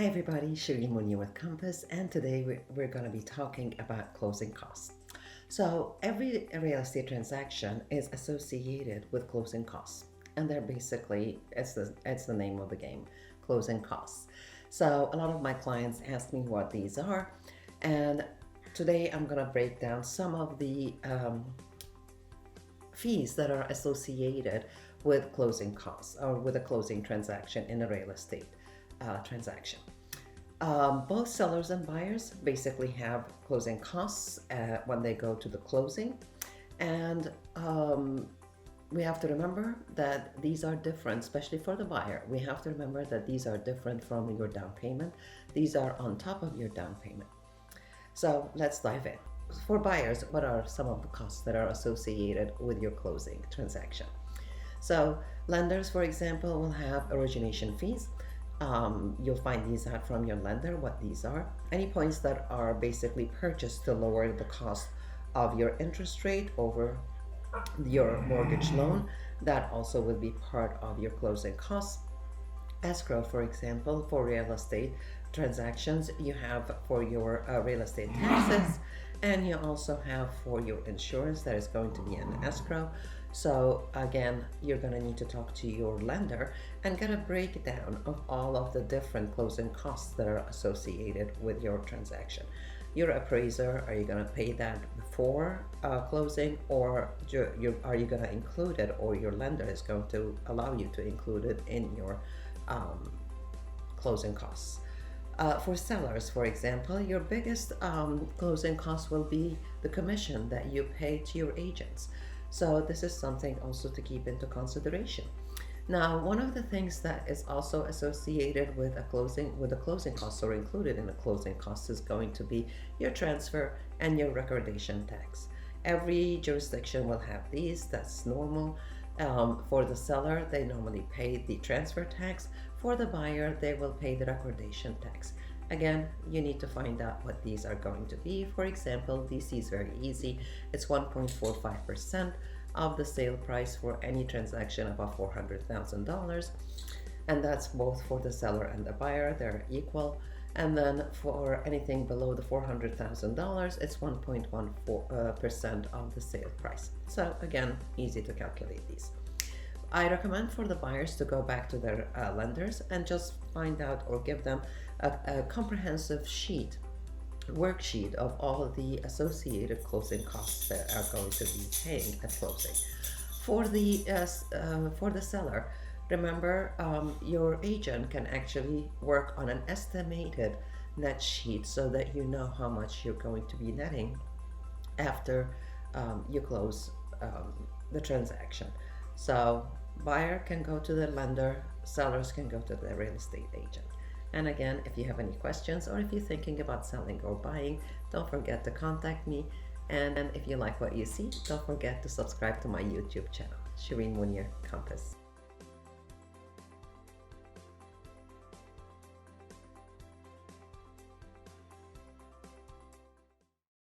Hi everybody, Sherine Monir with Compass, and today we're going to be talking about closing costs. So every real estate transaction is associated with closing costs, and they're basically, it's the name of the game, closing costs. So a lot of my clients ask me what these are, and today I'm going to break down some of the fees that are associated with closing costs or with a closing transaction in a real estate transaction. Both sellers and buyers basically have closing costs when they go to the closing, and we have to remember that these are different, especially for the buyer. We have to remember that these are different from your down payment. These are on top of your down payment. So let's dive in. For buyers, what are some of the costs that are associated with your closing transaction? So lenders, for example, will have origination fees. You'll find these out from your lender, what these are. Any points that are basically purchased to lower the cost of your interest rate over your mortgage loan, that also will be part of your closing costs. Escrow, for example, for real estate transactions, you have for your real estate taxes, and you also have for your insurance that is going to be an escrow. So again, you're going to need to talk to your lender and get a breakdown of all of the different closing costs that are associated with your transaction. Your appraiser, are you going to pay that before closing, or are you going to include it, or your lender is going to allow you to include it in your closing costs? For sellers, for example, your biggest closing cost will be the commission that you pay to your agents. So this is something also to keep into consideration. Now, one of the things that is also associated with the closing costs, or included in the closing costs, is going to be your transfer and your recordation tax. Every jurisdiction will have these. That's normal. For the seller, they normally pay the transfer tax. For the buyer, they will pay the recordation tax. Again, you need to find out what these are going to be. For example, DC is very easy. It's 1.45% of the sale price for any transaction above $400,000. And that's both for the seller and the buyer, they're equal. And then for anything below the $400,000, it's 1.14% of the sale price. So again, easy to calculate these. I recommend for the buyers to go back to their lenders and just find out, or give them a comprehensive worksheet of all of the associated closing costs that are going to be paying at closing. For the seller, remember, your agent can actually work on an estimated net sheet so that you know how much you're going to be netting after you close the transaction. So buyer can go to the lender, sellers can go to the real estate agent. And again, if you have any questions, or if you're thinking about selling or buying, don't forget to contact me. And if you like what you see, don't forget to subscribe to my YouTube channel, Sherine Monir Compass.